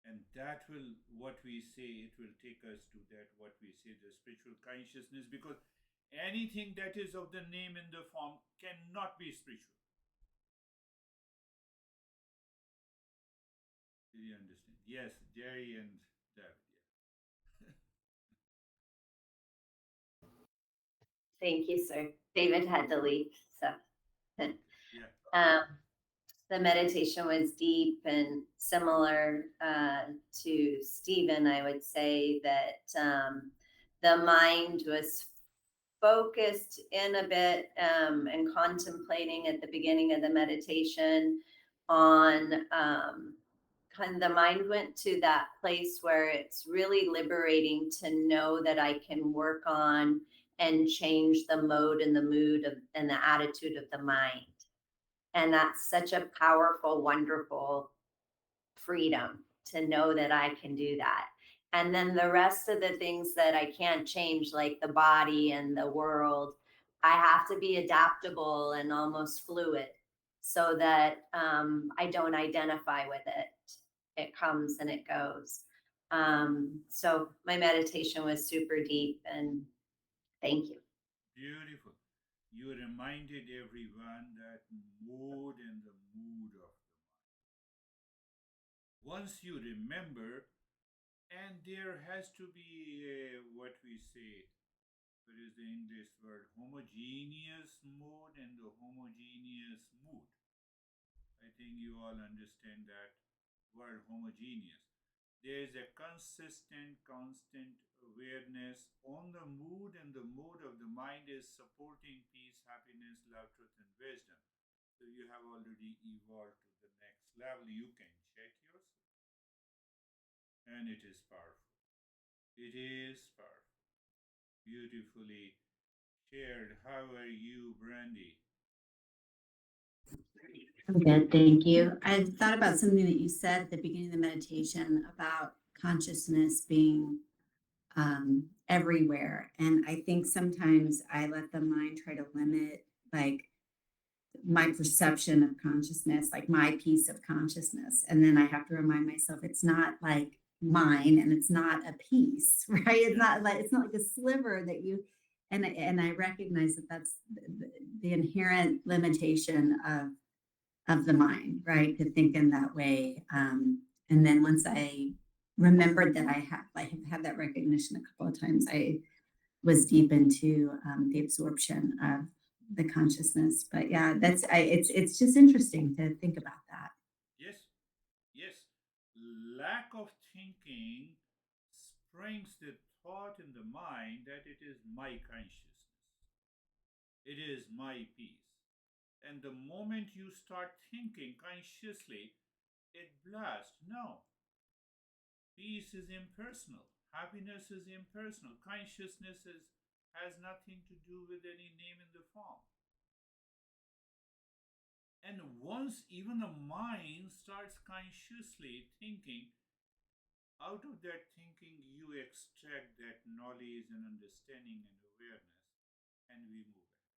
And that will, what we say, it will take us to that, what we say, the spiritual consciousness, because anything that is of the name in the form cannot be spiritual. Did you understand? Yes, Jerry and David. Yeah. Thank you, sir. David had to leave, so. Yeah. The meditation was deep and similar to Stephen. I would say that the mind was focused in a bit and contemplating at the beginning of the meditation on kind of the mind went to that place where it's really liberating to know that I can work on and change the mode and the mood of, and the attitude of the mind. And that's such a powerful, wonderful freedom to know that I can do that. And then the rest of the things that I can't change, like the body and the world, I have to be adaptable and almost fluid so that I don't identify with it. It comes and it goes. So my meditation was super deep, and thank you. Beautiful. You reminded everyone that mood and the mood of the mind. Once you remember, and there has to be what we say, what is the English word, homogeneous mode and the homogeneous mood. I think you all understand that word homogeneous. There is a consistent, constant awareness on the mood, and the mood of the mind is supporting peace, happiness, love, truth, and wisdom. So you have already evolved to the next level. You can check yourself. And it is powerful. It is powerful. Beautifully shared. How are you, Brandy? I'm good, thank you. I thought about something that you said at the beginning of the meditation about consciousness being everywhere. And I think sometimes I let the mind try to limit like my perception of consciousness, like my piece of consciousness. And then I have to remind myself it's not like mine and it's not a piece, right? It's not like a sliver that you, and I recognize that that's the inherent limitation of the mind, right? To think in that way. And then once I remembered that I have had that recognition a couple of times, I was deep into the absorption of the consciousness. But yeah, it's just interesting to think about that. Yes, yes. Lack of thinking springs the thought in the mind that it is my consciousness, it is my peace. And the moment you start thinking consciously, it blasts. No, peace is impersonal, happiness is impersonal, consciousness has nothing to do with any name in the form. And once even a mind starts consciously thinking, out of that thinking you extract that knowledge and understanding and awareness, and we move ahead.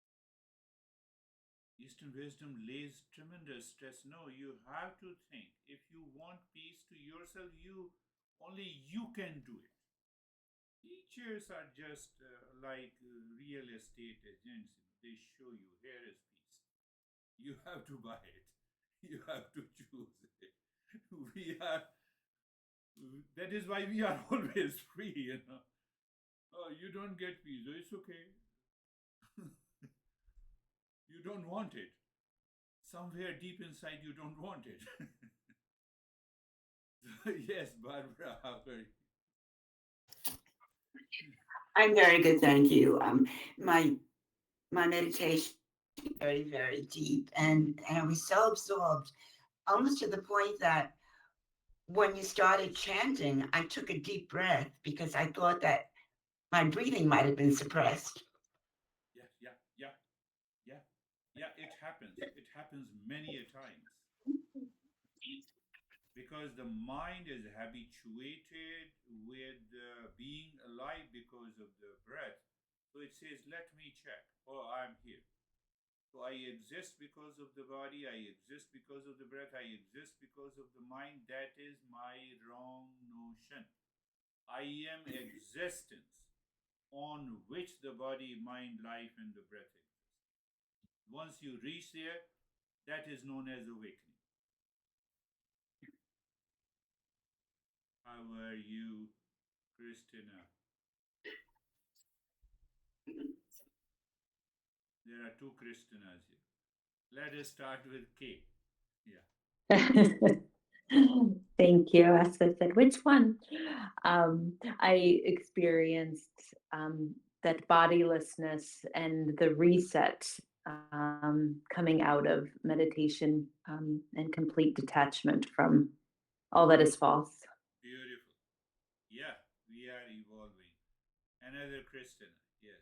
Eastern wisdom lays tremendous stress. No, you have to think. If you want peace to yourself, only you can do it. Teachers are just like real estate agents. They show you here is peace. You have to buy it. You have to choose it. We are. That is why we are always free. Oh, you don't get peace. Oh, it's okay. You don't want it. Somewhere deep inside, you don't want it. Yes, Barbara, how are you? I'm very good, thank you. My meditation is very, very deep, and I was so absorbed, almost to the point that when you started chanting, I took a deep breath because I thought that my breathing might have been suppressed. Yeah, yeah, yeah, yeah, yeah. It happens. It happens many a times because the mind is habituated with being alive because of the breath. So it says, "Let me check." Oh, I'm here. So I exist because of the body, I exist because of the breath, I exist because of the mind. That is my wrong notion. I am existence on which the body, mind, life, and the breath exist. Once you reach there, that is known as awakening. How are you, Christina? There are two Christinas here. Let us start with K. Yeah. Thank you. As I said, which one? I experienced that bodilessness and the reset coming out of meditation and complete detachment from all that is false. Beautiful. Yeah, we are evolving. Another Christina. Yes.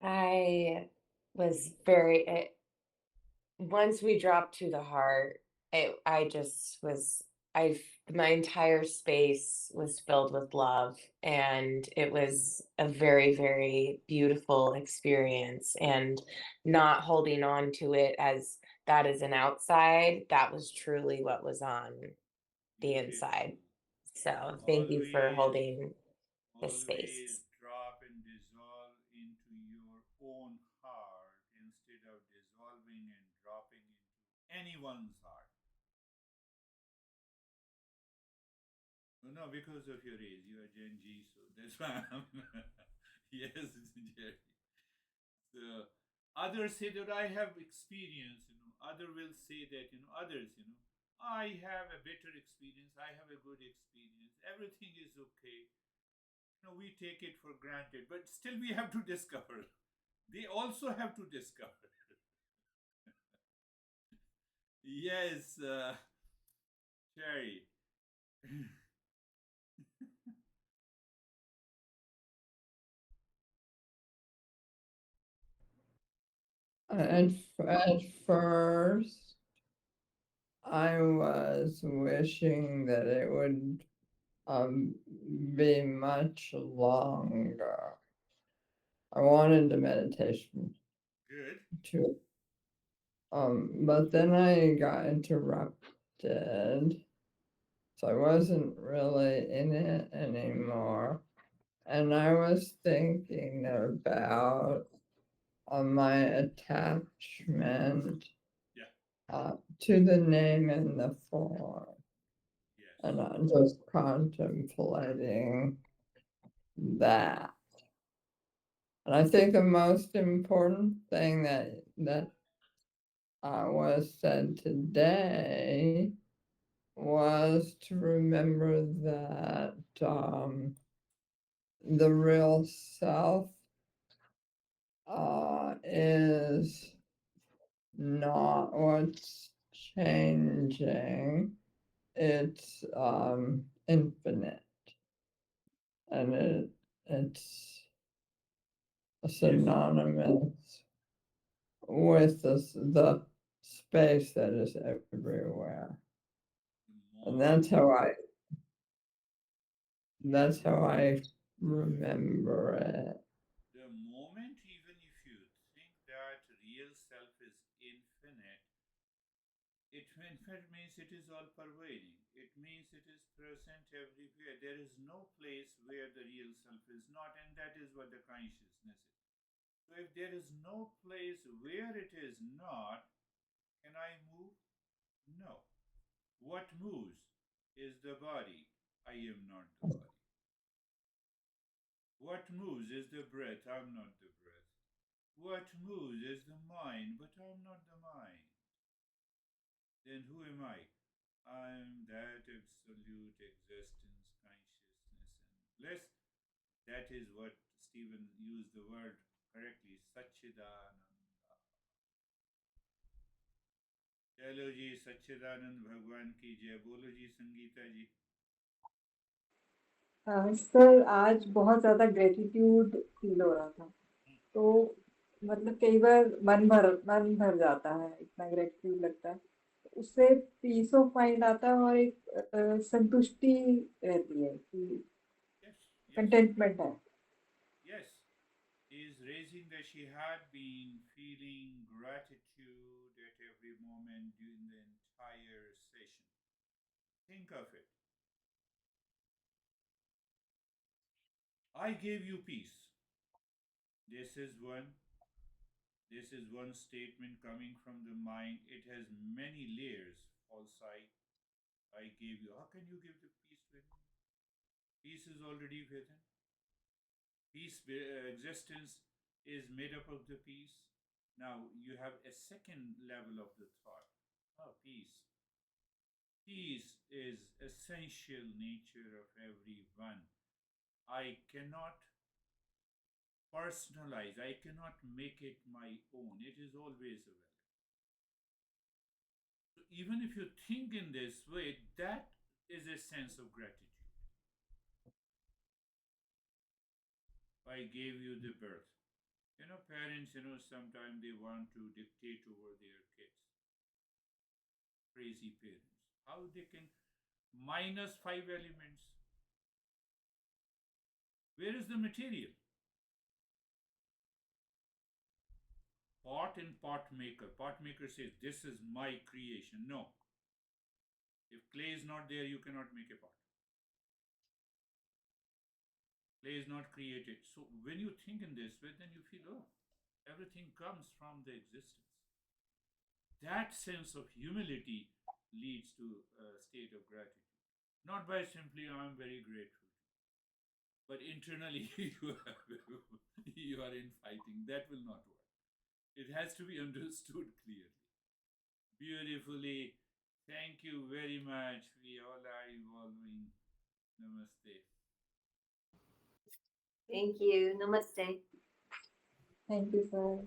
I was very, once we dropped to the heart, I just was, my entire space was filled with love, and it was a very, very beautiful experience. And not holding on to it as that is an outside, that was truly what was on the inside. So thank you for Always, holding the always space. drop and dissolve into your own heart instead of dissolving and dropping into anyone's heart. No, because of your age, you are Gen Z, so that's why I'm. Yes, Jerry. So others say that I have experience, other will say that, others, I have a better experience, I have a good experience, everything is okay. We take it for granted, but still we have to discover. They also have to discover. Yes, Cherry. At first, I was wishing that it would be much longer. I wanted the meditation Good. to, but then I got interrupted, so I wasn't really in it anymore. And I was thinking about my attachment to the name and the form. Yes. And I'm just contemplating that. And I think the most important thing that was said today was to remember that the real self is not what's changing. It's infinite, and it's synonymous with the space that is everywhere. And that's how I remember it. The moment, even if you think that real self is infinite, it in fact means it is all pervading. It means it is present everywhere. There is no place where the real self is not, and that is what the consciousness is. So if there is no place where it is not, can I move? No. What moves is the body. I am not the body. What moves is the breath. I'm not the breath. What moves is the mind, but I'm not the mind. Then who am I? I'm that absolute existence, consciousness, and bliss. That is what Stephen used the word correctly, Satchidananda. चलो जी सच्चिदानंद भगवान की जय बोलो जी संगीता जी sir आज बहुत ज्यादा gratitude feel हो रहा था तो मतलब कई बार मन भर जाता है इतना ग्रेटिट्यूड लगता है उससे पीस ऑफ माइंड आता है और एक संतुष्टि रहती है कि कंटेंटमेंट है Yes, she is raising that she had been feeling gratitude at every moment during the entire session. Think of it. I gave you peace. This is one. This is one statement coming from the mind. It has many layers. False I gave you. How can you give the peace to him? Peace is already within. Peace existence is made up of the peace. Now you have a second level of the thought. Oh, peace. Peace is essential nature of everyone. I cannot personalize. I cannot make it my own. It is always available. So even if you think in this way, that is a sense of gratitude. I gave you the birth. Parents, sometimes they want to dictate over their kids. Crazy parents. How they can minus 5 elements? Where is the material? Pot and pot maker. Pot maker says, this is my creation. No. If clay is not there, you cannot make a pot. Clay is not created. So when you think in this way, then you feel, oh, everything comes from the existence. That sense of humility leads to a state of gratitude. Not by simply, I'm very grateful. But internally, you are infighting. That will not work. It has to be understood clearly. Beautifully. Thank you very much. We all are evolving. Namaste. Thank you. Namaste. Thank you, sir.